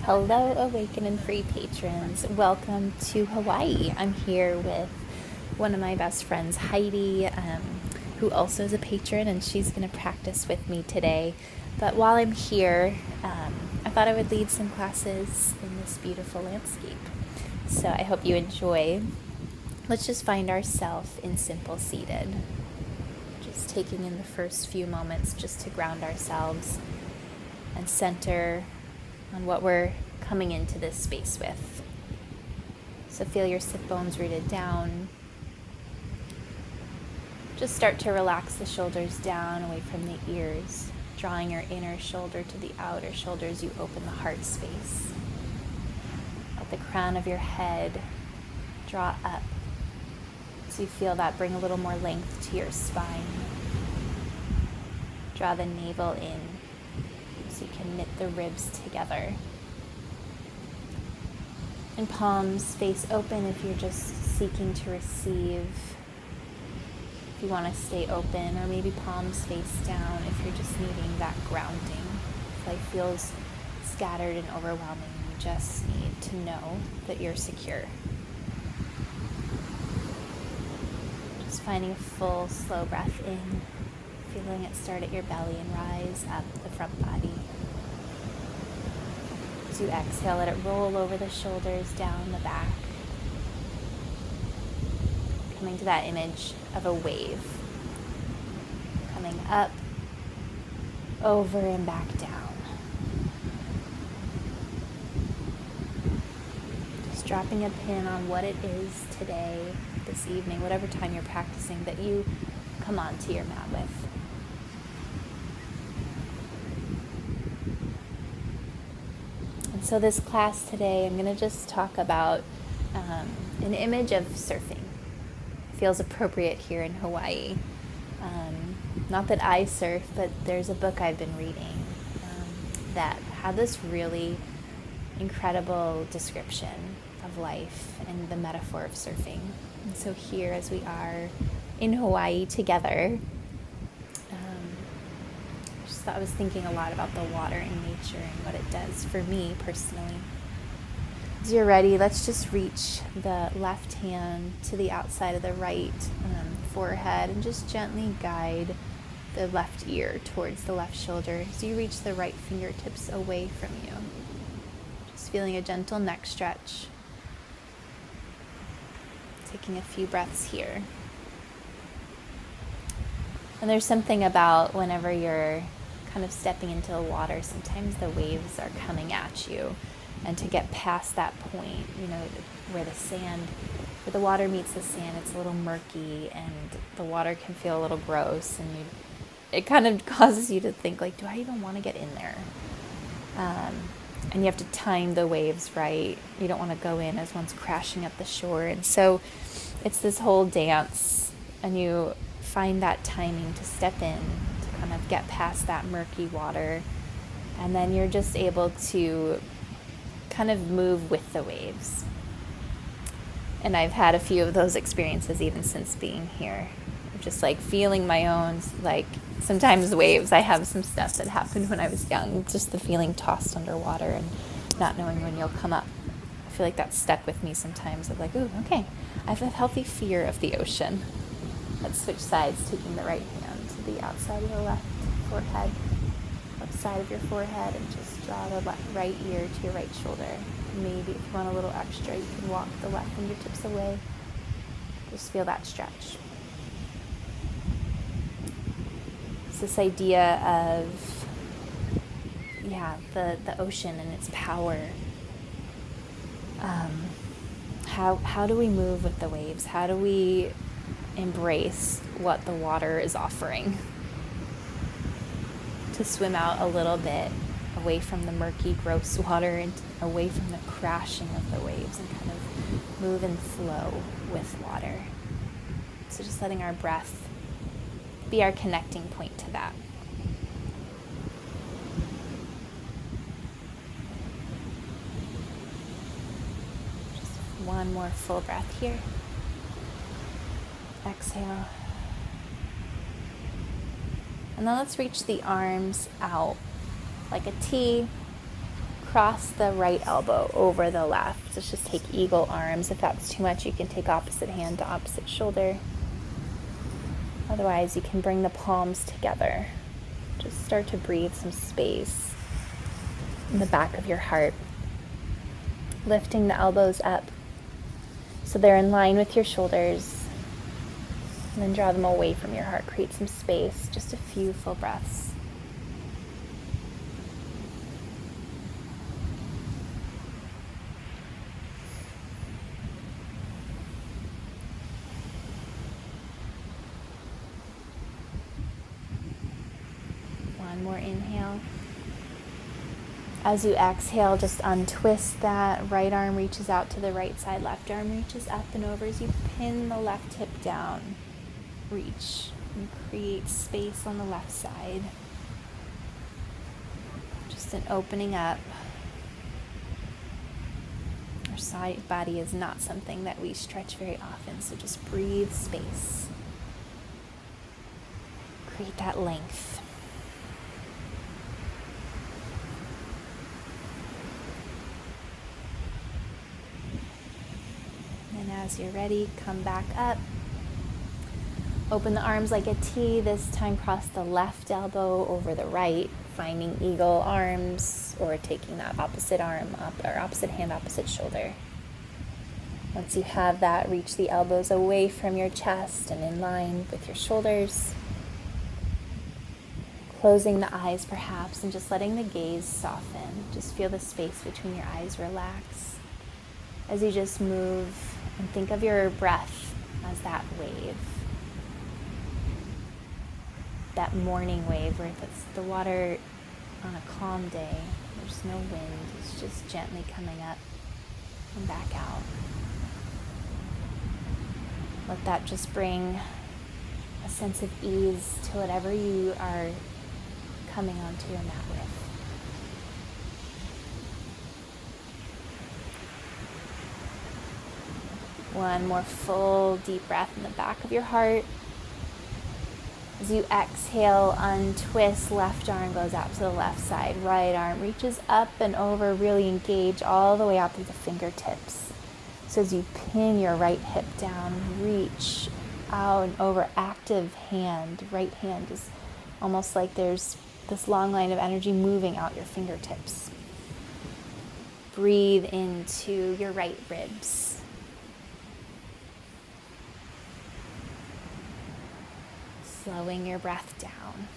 Hello, Awaken and Free patrons. Welcome to Hawaii. I'm here with one of my best friends, Heidi, who also is a patron, and she's going to practice with me today. But while I'm here, I thought I would lead some classes in this beautiful landscape. So I hope you enjoy. Let's just find ourselves in simple seated. Just taking in the first few moments just to ground ourselves and center on what we're coming into this space with. So feel your sit bones rooted down. Just start to relax the shoulders down away from the ears, drawing your inner shoulder to the outer shoulder as you open the heart space. Let the crown of your head draw up so you feel that bring a little more length to your spine. Draw the navel in so you can knit the ribs together. And palms face open if you're just seeking to receive. If you want to stay open, or maybe palms face down if you're just needing that grounding. If life feels scattered and overwhelming, you just need to know that you're secure. Just finding a full, slow breath in, feeling it start at your belly and rise up the front body. As you exhale, let it roll over the shoulders, down the back. Coming to that image of a wave. Coming up, over, and back down. Just dropping a pin on what it is today, this evening, whatever time you're practicing, that you come onto your mat with. So this class today, I'm going to just talk about an image of surfing. It feels appropriate here in Hawaii. Not that I surf, but there's a book I've been reading that had this really incredible description of life and the metaphor of surfing. And so here, as we are in Hawaii together, I was thinking a lot about the water and nature and what it does for me personally. As you're ready, let's just reach the left hand to the outside of the right forehead and just gently guide the left ear towards the left shoulder as you reach the right fingertips away from you. Just feeling a gentle neck stretch. Taking a few breaths here. And there's something about whenever you're kind of stepping into the water, sometimes the waves are coming at you, and to get past that point, where the water meets the sand, it's a little murky and the water can feel a little gross, and it kind of causes you to think, like, do I even want to get in there? And you have to time the waves right. You don't want to go in as one's crashing at the shore, and so it's this whole dance, and you find that timing to step in, kind of get past that murky water, and then you're just able to kind of move with the waves. And I've had a few of those experiences even since being here, just like feeling my own, like sometimes waves. I have some stuff that happened when I was young, just the feeling tossed underwater and not knowing when you'll come up. I feel like that's stuck with me sometimes, of like, ooh, okay, I have a healthy fear of the ocean. Let's switch sides, taking the right hand to the outside of the left forehead, left side of your forehead, and just draw the right ear to your right shoulder. Maybe if you want a little extra, you can walk the left fingertips away. Just feel that stretch. It's this idea of, the ocean and its power. How do we move with the waves? How do we embrace what the water is offering? To swim out a little bit away from the murky, gross water and away from the crashing of the waves, and kind of move and flow with water. So just letting our breath be our connecting point to that. Just one more full breath here. Exhale. And then let's reach the arms out like a T, cross the right elbow over the left. Let's just take eagle arms. If that's too much, you can take opposite hand to opposite shoulder. Otherwise, you can bring the palms together. Just start to breathe some space in the back of your heart. Lifting the elbows up so they're in line with your shoulders. And then draw them away from your heart. Create some space. Just a few full breaths. One more inhale. As you exhale, just untwist that. Right arm reaches out to the right side. Left arm reaches up and over as you pin the left hip down. Reach and create space on the left side. Just an opening up. Our side body is not something that we stretch very often, so just breathe space. Create that length. And as you're ready, come back up. Open the arms like a T. This time cross the left elbow over the right, finding eagle arms or taking that opposite arm up or opposite hand, opposite shoulder. Once you have that, reach the elbows away from your chest and in line with your shoulders. Closing the eyes perhaps and just letting the gaze soften. Just feel the space between your eyes relax as you just move and think of your breath as that wave. That morning wave where it's the water on a calm day. There's no wind. It's just gently coming up and back out. Let that just bring a sense of ease to whatever you are coming onto your mat with. One more full deep breath in the back of your heart. As you exhale, untwist, left arm goes out to the left side. Right arm reaches up and over, really engage all the way out through the fingertips. So as you pin your right hip down, reach out and over, active hand. Right hand is almost like there's this long line of energy moving out your fingertips. Breathe into your right ribs. Slowing your breath down.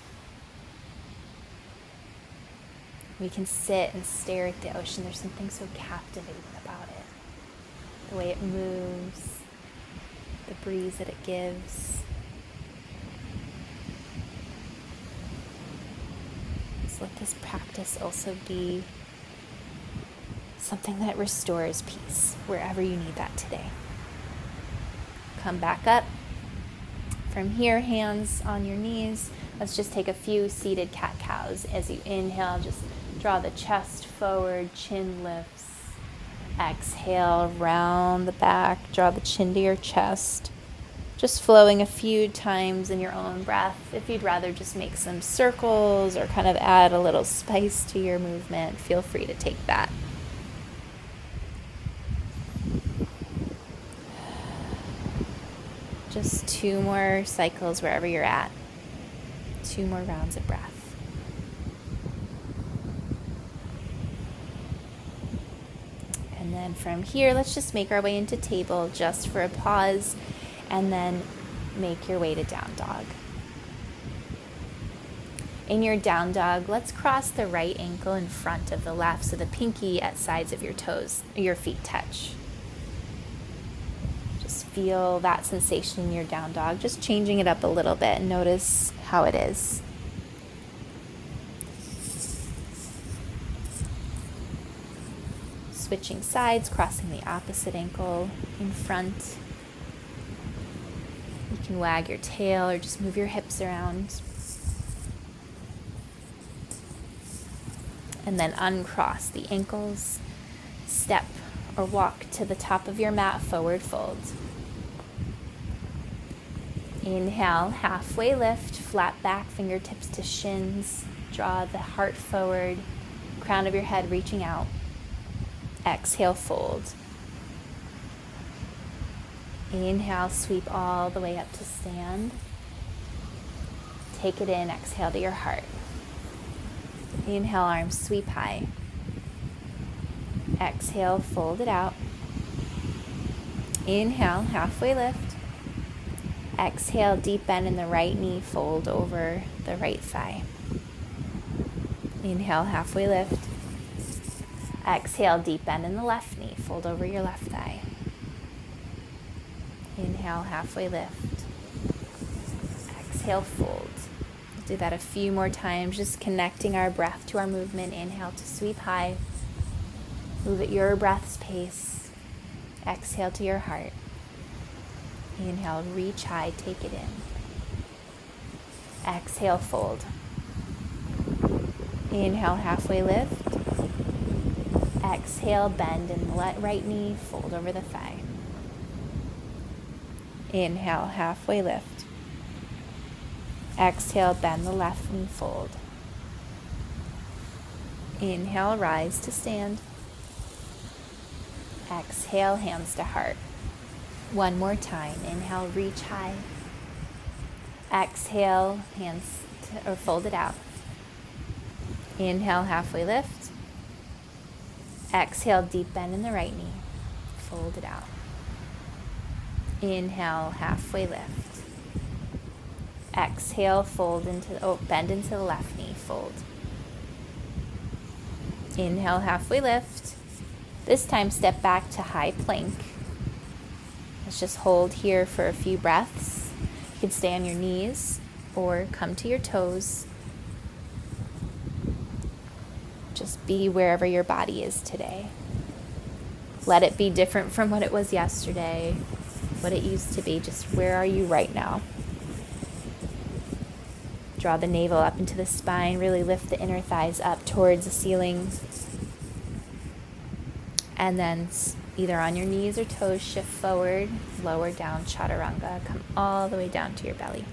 We can sit and stare at the ocean. There's something so captivating about it. The way it moves, the breeze that it gives. So let this practice also be something that restores peace wherever you need that today. Come back up. From here, hands on your knees. Let's just take a few seated cat-cows. As you inhale, just draw the chest forward, chin lifts. Exhale, round the back, draw the chin to your chest. Just flowing a few times in your own breath. If you'd rather just make some circles or kind of add a little spice to your movement, feel free to take that. Just 2 more cycles wherever you're at. 2 more rounds of breath. And then from here, let's just make our way into table just for a pause, and then make your way to down dog. In your down dog, let's cross the right ankle in front of the left so the pinky at sides of your toes, your feet touch. Feel that sensation in your down dog, just changing it up a little bit and notice how it is. Switching sides, crossing the opposite ankle in front. You can wag your tail or just move your hips around. And then uncross the ankles, step or walk to the top of your mat, forward fold. Inhale, halfway lift, flat back, fingertips to shins. Draw the heart forward, crown of your head reaching out. Exhale, fold. Inhale, sweep all the way up to stand. Take it in, exhale to your heart. Inhale, arms sweep high. Exhale, fold it out. Inhale, halfway lift. Exhale, deep bend in the right knee, fold over the right thigh. Inhale, halfway lift. Exhale, deep bend in the left knee, fold over your left thigh. Inhale, halfway lift. Exhale, fold. Do that a few more times, just connecting our breath to our movement. Inhale to sweep high. Move at your breath's pace. Exhale to your heart. Inhale, reach high, take it in. Exhale, fold. Inhale, halfway lift. Exhale, bend in the right knee, fold over the thigh. Inhale, halfway lift. Exhale, bend the left knee, fold. Inhale, rise to stand. Exhale, hands to heart. One more time. Inhale, reach high. Exhale, hands or fold it out. Inhale, halfway lift. Exhale, deep bend in the right knee. Fold it out. Inhale, halfway lift. Exhale, bend into the left knee, fold. Inhale, halfway lift. This time, step back to high plank. Let's just hold here for a few breaths. You can stay on your knees or come to your toes. Just be wherever your body is today. Let it be different from what it was yesterday, what it used to be. Just where are you right now? Draw the navel up into the spine. Really lift the inner thighs up towards the ceiling. And then either on your knees or toes, shift forward, lower down, chaturanga. Come all the way down to your belly.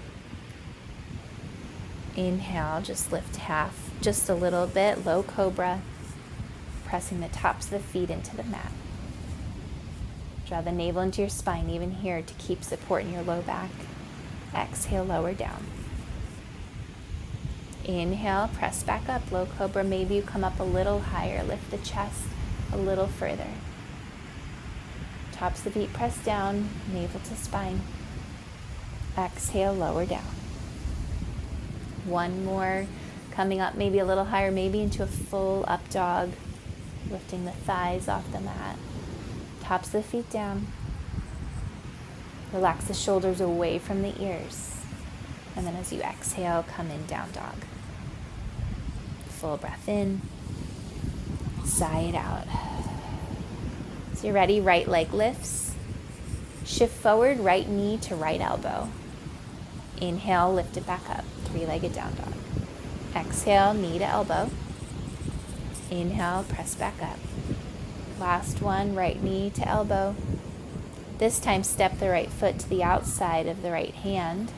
Inhale, just lift half, just a little bit, low cobra, pressing the tops of the feet into the mat. Draw the navel into your spine, even here, to keep support in your low back. Exhale, lower down. Inhale, press back up, low cobra. Maybe you come up a little higher, lift the chest a little further. Tops of the feet press down, navel to spine. Exhale, lower down. One more, coming up maybe a little higher, maybe into a full up dog, lifting the thighs off the mat. Tops of the feet down. Relax the shoulders away from the ears. And then as you exhale, come in, down dog. Full breath in. Sigh it out. So you're ready, right leg lifts. Shift forward, right knee to right elbow. Inhale, lift it back up, three-legged down dog. Exhale, knee to elbow. Inhale, press back up. Last one, right knee to elbow. This time, step the right foot to the outside of the right hand.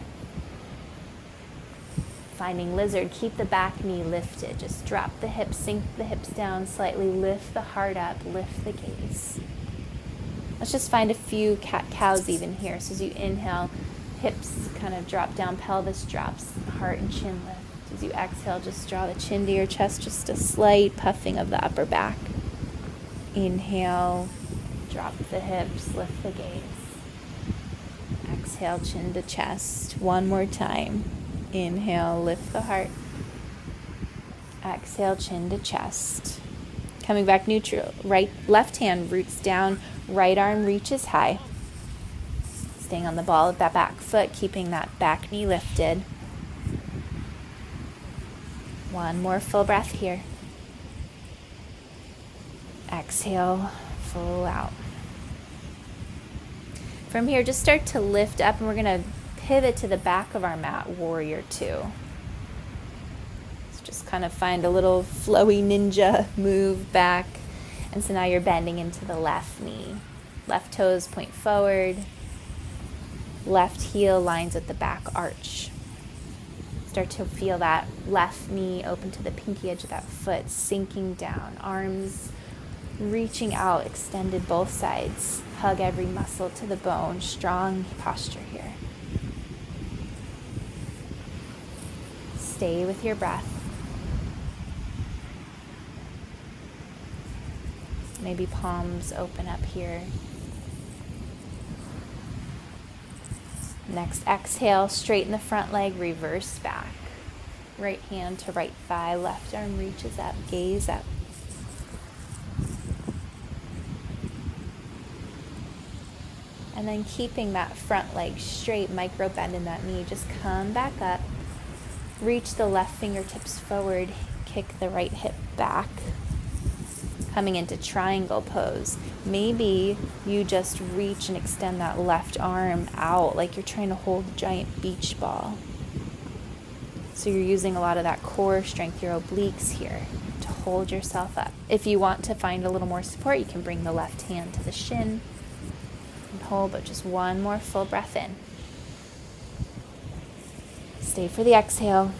Finding lizard, keep the back knee lifted. Just drop the hips, sink the hips down slightly, lift the heart up, lift the gaze. Let's just find a few cat-cows even here. So as you inhale, hips kind of drop down, pelvis drops, heart and chin lift. As you exhale, just draw the chin to your chest, just a slight puffing of the upper back. Inhale, drop the hips, lift the gaze. Exhale, chin to chest. One more time. Inhale, lift the heart. Exhale, chin to chest. Coming back neutral. Left hand roots down, right arm reaches high. Staying on the ball of that back foot, keeping that back knee lifted. One more full breath here. Exhale, full out. From here, just start to lift up, and we're going to pivot to the back of our mat, warrior two. So just kind of find a little flowy ninja move back. And so now you're bending into the left knee. Left toes point forward. Left heel lines with the back arch. Start Start to feel that left knee open to the pinky edge of that foot, sinking down, arms reaching out, extended both sides. Hug every muscle to the bone. Strong posture here. Stay with your breath. Maybe palms open up here. Next, exhale, straighten the front leg, reverse back. Right hand to right thigh, left arm reaches up, gaze up. And then keeping that front leg straight, micro bend in that knee, just come back up. Reach the left fingertips forward, kick the right hip back. Coming into triangle pose. Maybe you just reach and extend that left arm out like you're trying to hold a giant beach ball. So you're using a lot of that core strength, your obliques here, to hold yourself up. If you want to find a little more support, you can bring the left hand to the shin and hold, but just one more full breath in. Stay for the exhale.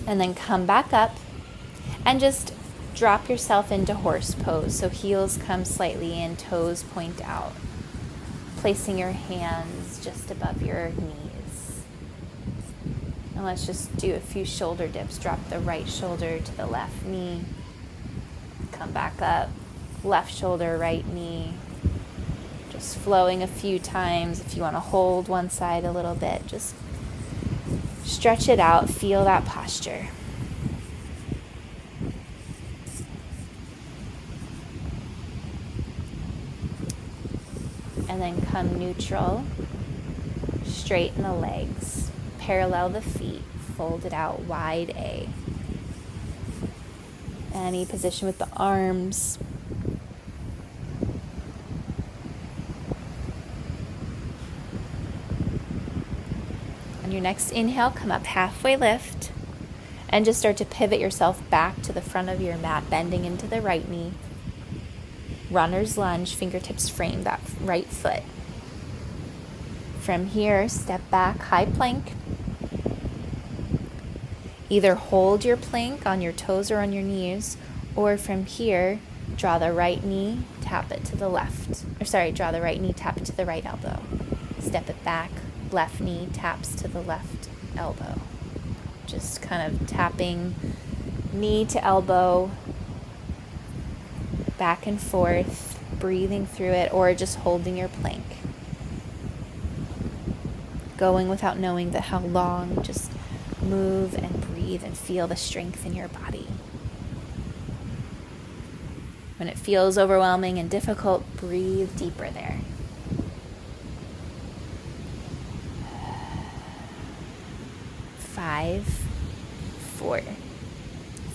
And then come back up and just drop yourself into horse pose. So heels come slightly in, toes point out. Placing your hands just above your knees. And let's just do a few shoulder dips. Drop the right shoulder to the left knee. Come back up. Left shoulder, right knee. Just flowing a few times. If you want to hold one side a little bit, just stretch it out. Feel that posture. And then come neutral. Straighten the legs. Parallel the feet. Fold it out wide A. Any position with the arms. On your next inhale, come up halfway lift and just start to pivot yourself back to the front of your mat, bending into the right knee. Runner's lunge, fingertips frame that right foot. From here, step back, high plank. Either hold your plank on your toes or on your knees, or from here, draw the right knee, tap it to the left. Draw the right knee, tap it to the right elbow. Step it back, left knee taps to the left elbow. Just kind of tapping knee to elbow, back and forth, breathing through it, or just holding your plank. Going without knowing that how long, just move and breathe and feel the strength in your body. When it feels overwhelming and difficult, breathe deeper there. 5, 4,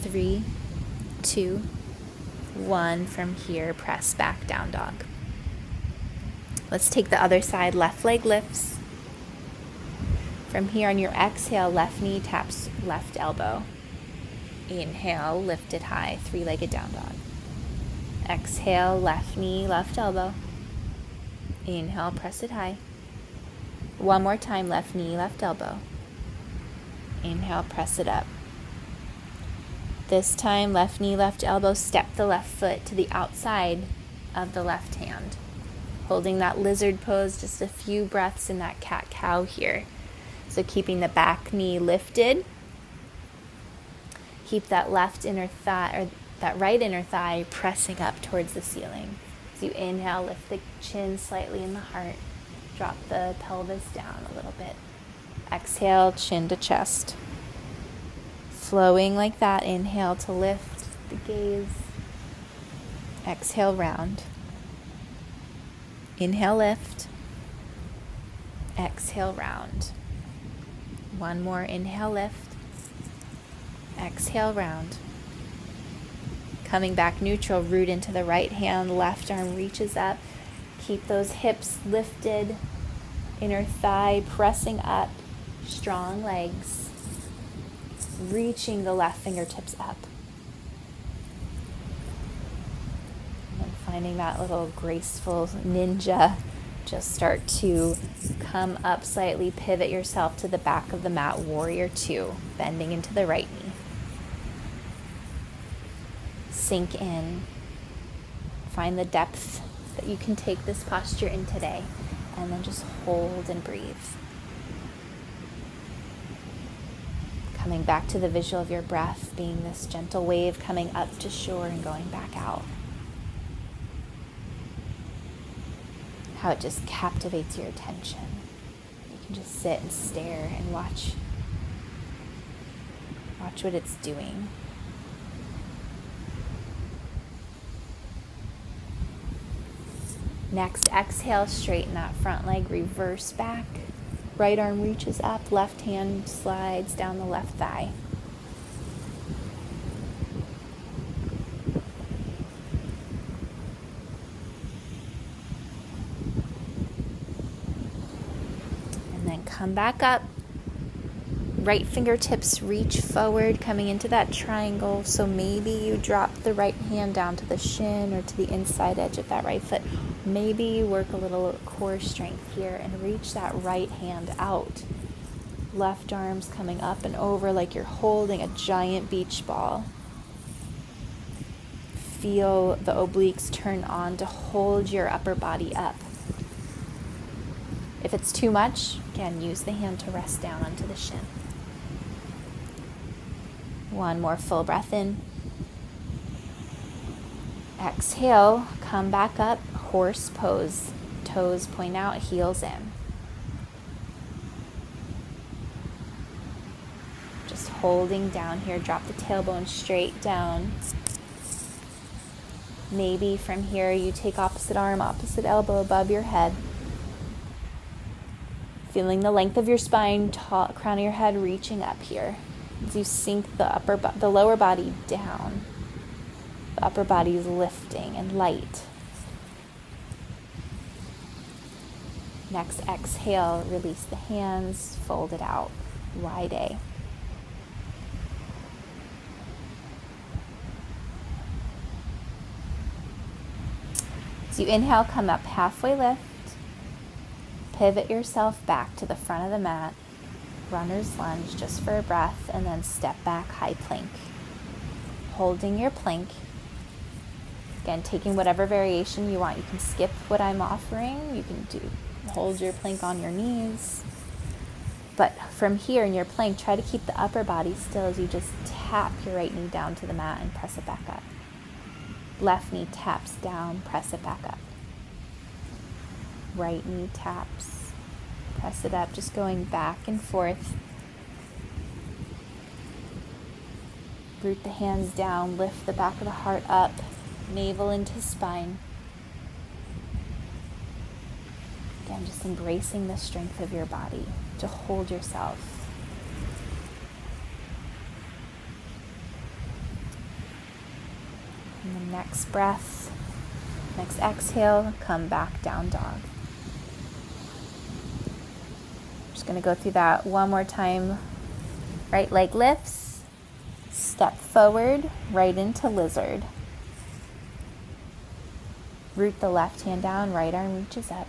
3, 2, 1. From here, press back, down dog. Let's take the other side. Left leg lifts. From here, on your exhale, left knee taps left elbow. Inhale, lift it high, three-legged down dog. Exhale, left knee, left elbow. Inhale, press it high. One more time, left knee, left elbow. Inhale, press it up. This time, left knee, left elbow, step the left foot to the outside of the left hand. Holding that lizard pose, just a few breaths in that cat-cow here. So keeping the back knee lifted. Keep that left inner thigh, or that right inner thigh pressing up towards the ceiling. As you inhale, lift the chin slightly in the heart. Drop the pelvis down a little bit. Exhale, chin to chest. Flowing like that. Inhale to lift the gaze. Exhale, round. Inhale, lift. Exhale, round. One more. Inhale, lift. Exhale, round. Coming back neutral, root into the right hand. Left arm reaches up. Keep those hips lifted. Inner thigh pressing up. Strong legs. Reaching the left fingertips up. And finding that little graceful ninja Just start to come up slightly, pivot yourself to the back of the mat, warrior two, bending into the right knee. Sink in. Find the depth that you can take this posture in today, and then just hold and breathe. Coming back to the visual of your breath, being this gentle wave coming up to shore and going back out. How it just captivates your attention. You can just sit and stare and watch what it's doing. Next, exhale, straighten that front leg, reverse back. Right arm reaches up, left hand slides down the left thigh. And then come back up. Right fingertips reach forward, coming into that triangle. So maybe you drop the right hand down to the shin or to the inside edge of that right foot. Maybe you work a little core strength here and reach that right hand out. Left arm's coming up and over like you're holding a giant beach ball. Feel the obliques turn on to hold your upper body up. If it's too much, again, use the hand to rest down onto the shin. One more full breath in. Exhale, come back up, horse pose. Toes point out, heels in. Just holding down here, drop the tailbone straight down. Maybe from here you take opposite arm, opposite elbow above your head. Feeling the length of your spine, crown of your head reaching up here. As you sink the lower body down, the upper body is lifting and light. Next, exhale, release the hands, fold it out, wide A. As you inhale, come up halfway lift, pivot yourself back to the front of the mat. Runner's lunge just for a breath, and then step back, high plank. Holding your plank. Again, taking whatever variation you want. You can skip what I'm offering. You can hold your plank on your knees. But from here in your plank, try to keep the upper body still as you just tap your right knee down to the mat and press it back up. Left knee taps down, press it back up. Right knee taps. Press it up, just going back and forth. Root the hands down, lift the back of the heart up, navel into spine. Again, just embracing the strength of your body to hold yourself. And the next breath, next exhale, come back, down dog. Just going to go through that one more time. Right leg lifts, step forward, right into lizard. Root the left hand down, right arm reaches up.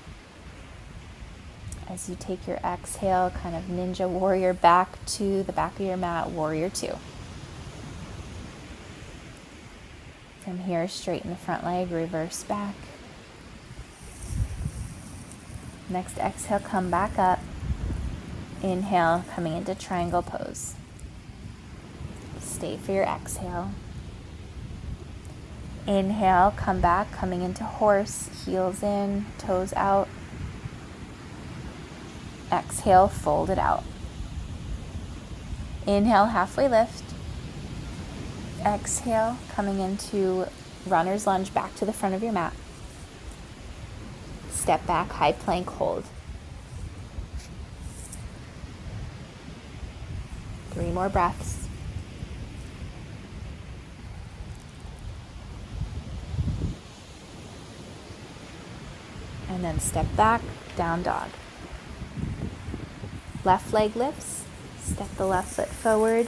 As you take your exhale, kind of ninja warrior back to the back of your mat, warrior two. From here, straighten the front leg, reverse back. Next exhale, come back up. Inhale, coming into triangle pose. Stay for your exhale. Inhale, come back, coming into horse, heels in, toes out. Exhale, fold it out. Inhale, halfway lift. Exhale, coming into runner's lunge back to the front of your mat. Step back, high plank, hold. 3 more breaths. And then step back, down dog. Left leg lifts. Step the left foot forward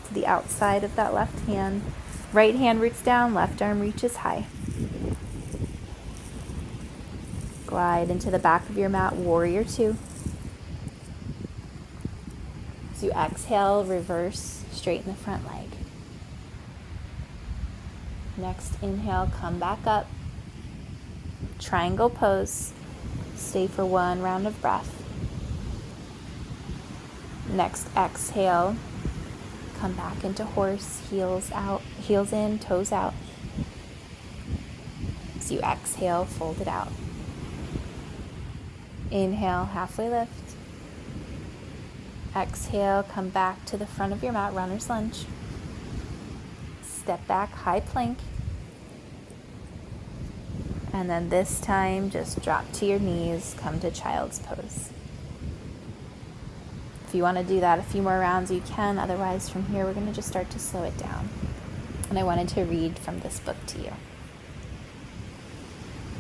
to the outside of that left hand. Right hand roots down, left arm reaches high. Glide into the back of your mat, warrior 2. As you exhale, reverse, straighten the front leg. Next inhale, come back up. Triangle pose. Stay for 1 round of breath. Next exhale, come back into horse, heels out, heels in, toes out. As you exhale, fold it out. Inhale, halfway lift. Exhale, come back to the front of your mat, runner's lunge. Step back, high plank. And then this time, just drop to your knees, come to child's pose. If you want to do that a few more rounds, you can. Otherwise, from here, we're going to just start to slow it down. And I wanted to read from this book to you.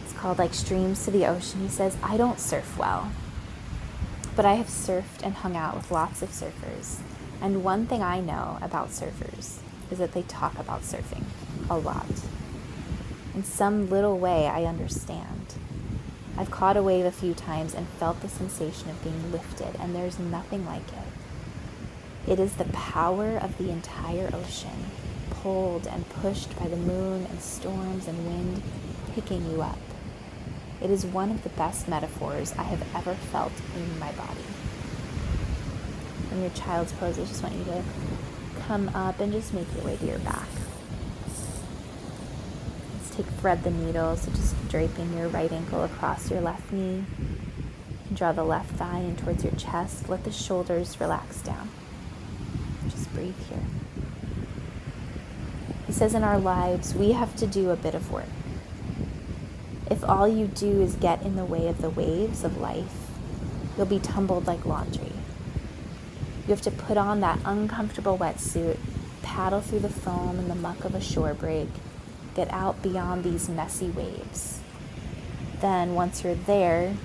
It's called Like Streams to the Ocean. He says, I don't surf well, but I have surfed and hung out with lots of surfers. And one thing I know about surfers is that they talk about surfing a lot. In some little way, I understand. I've caught a wave a few times and felt the sensation of being lifted, and there's nothing like it. It is the power of the entire ocean, pulled and pushed by the moon and storms and wind, picking you up. It is one of the best metaphors I have ever felt in my body. In your child's pose, I just want you to come up and just make your way to your back. Thread the needle, so just draping your right ankle across your left knee. Draw the left thigh in towards your chest. Let the shoulders relax down. Just breathe here. He says in our lives, we have to do a bit of work. If all you do is get in the way of the waves of life, you'll be tumbled like laundry. You have to put on that uncomfortable wetsuit, paddle through the foam and the muck of a shore break, get out beyond these messy waves. Then, once you're there,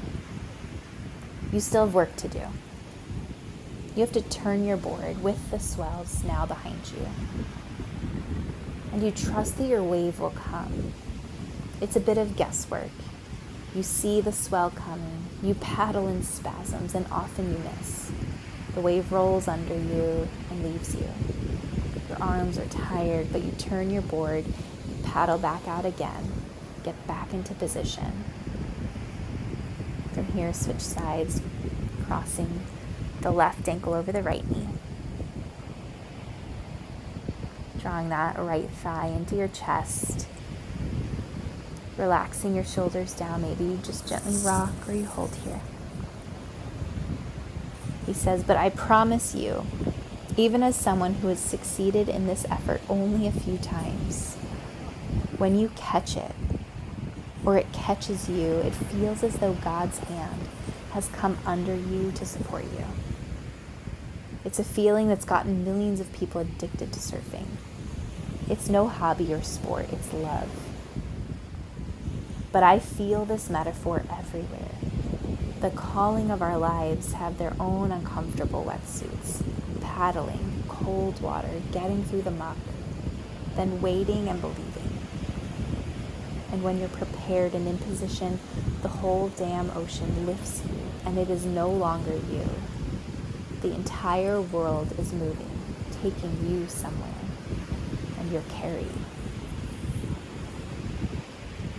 you still have work to do. You have to turn your board with the swells now behind you. And you trust that your wave will come. It's a bit of guesswork. You see the swell coming, you paddle in spasms, and often you miss. The wave rolls under you and leaves you. Your arms are tired, but you turn your board, paddle back out again, get back into position. From here, switch sides, crossing the left ankle over the right knee. Drawing that right thigh into your chest. Relaxing your shoulders down. Maybe you just gently rock or you hold here. He says, but I promise you, even as someone who has succeeded in this effort only a few times, when you catch it, or it catches you, it feels as though God's hand has come under you to support you. It's a feeling that's gotten millions of people addicted to surfing. It's no hobby or sport, it's love. But I feel this metaphor everywhere. The calling of our lives have their own uncomfortable wetsuits, paddling, cold water, getting through the muck, then waiting and believing. And when you're prepared and in position, the whole damn ocean lifts you, and it is no longer you. The entire world is moving, taking you somewhere, and you're carried.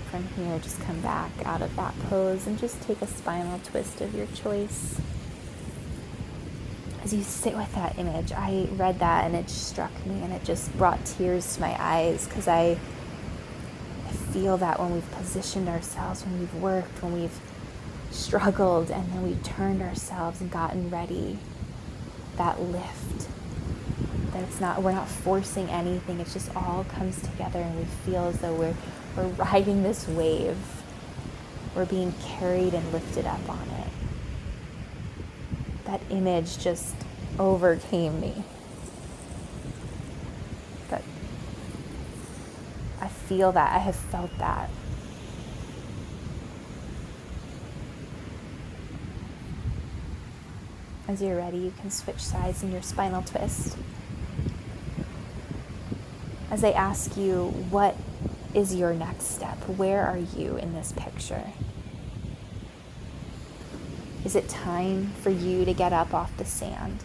From here, just come back out of that pose and just take a spinal twist of your choice. As you sit with that image, I read that and it struck me and it just brought tears to my eyes, because I feel that when we've positioned ourselves, when we've worked, when we've struggled, and then we've turned ourselves and gotten ready, that lift, we're not forcing anything, it just all comes together and we feel as though we're riding this wave, we're being carried and lifted up on it. That image just overcame me. I feel that. I have felt that. As you're ready, you can switch sides in your spinal twist. As I ask you, what is your next step? Where are you in this picture? Is it time for you to get up off the sand?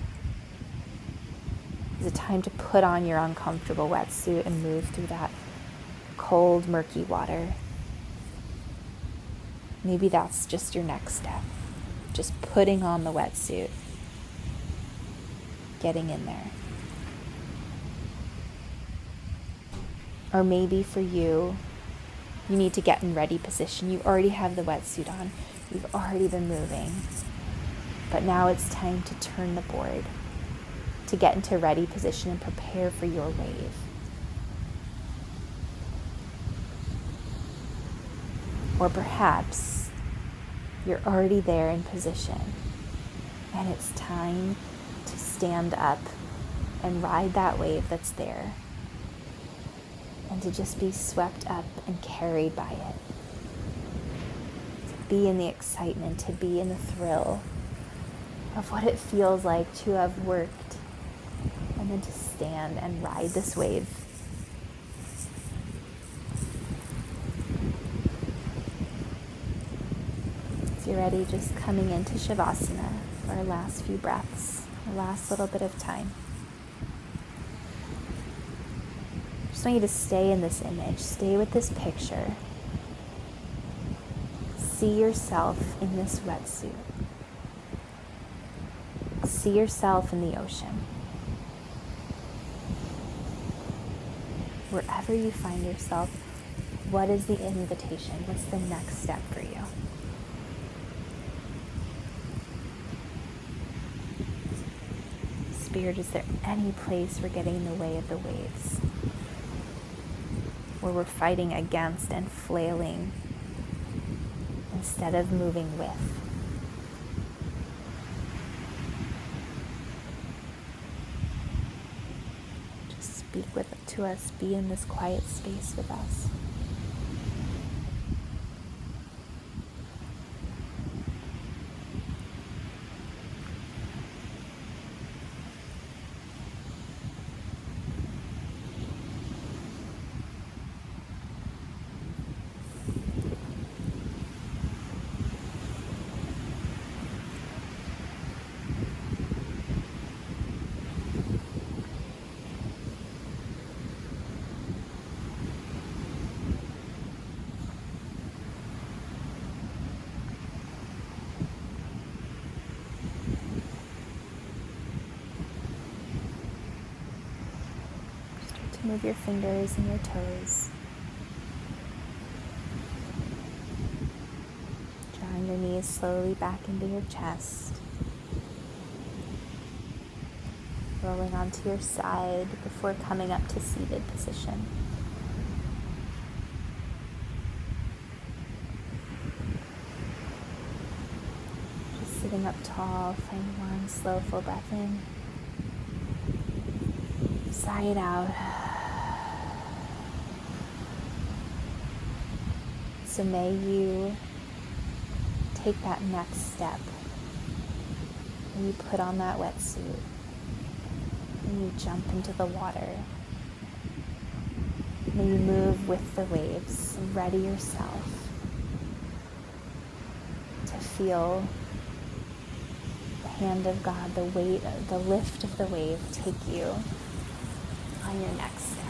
Is it time to put on your uncomfortable wetsuit and move through that cold, murky water? Maybe that's just your next step. Just putting on the wetsuit, getting in there. Or maybe for you, you need to get in ready position. You already have the wetsuit on. You've already been moving. But now it's time to turn the board, to get into ready position and prepare for your wave. Or perhaps you're already there in position and it's time to stand up and ride that wave that's there and to just be swept up and carried by it. To be in the excitement, to be in the thrill of what it feels like to have worked and then to stand and ride this wave. As you're ready, just coming into Shavasana for our last few breaths, our last little bit of time. Just want you to stay in this image, stay with this picture. See yourself in this wetsuit. See yourself in the ocean. Wherever you find yourself, what is the invitation? What's the next step for you? Spirit, is there any place we're getting in the way of the waves? Where we're fighting against and flailing instead of moving with? Just speak to us, be in this quiet space with us. Move your fingers and your toes. Drawing your knees slowly back into your chest. Rolling onto your side before coming up to seated position. Just sitting up tall, find one slow full breath in. Sigh it out. So may you take that next step. May you put on that wetsuit. May you jump into the water. May you move with the waves. Ready yourself to feel the hand of God, the weight, the lift of the wave take you on your next step.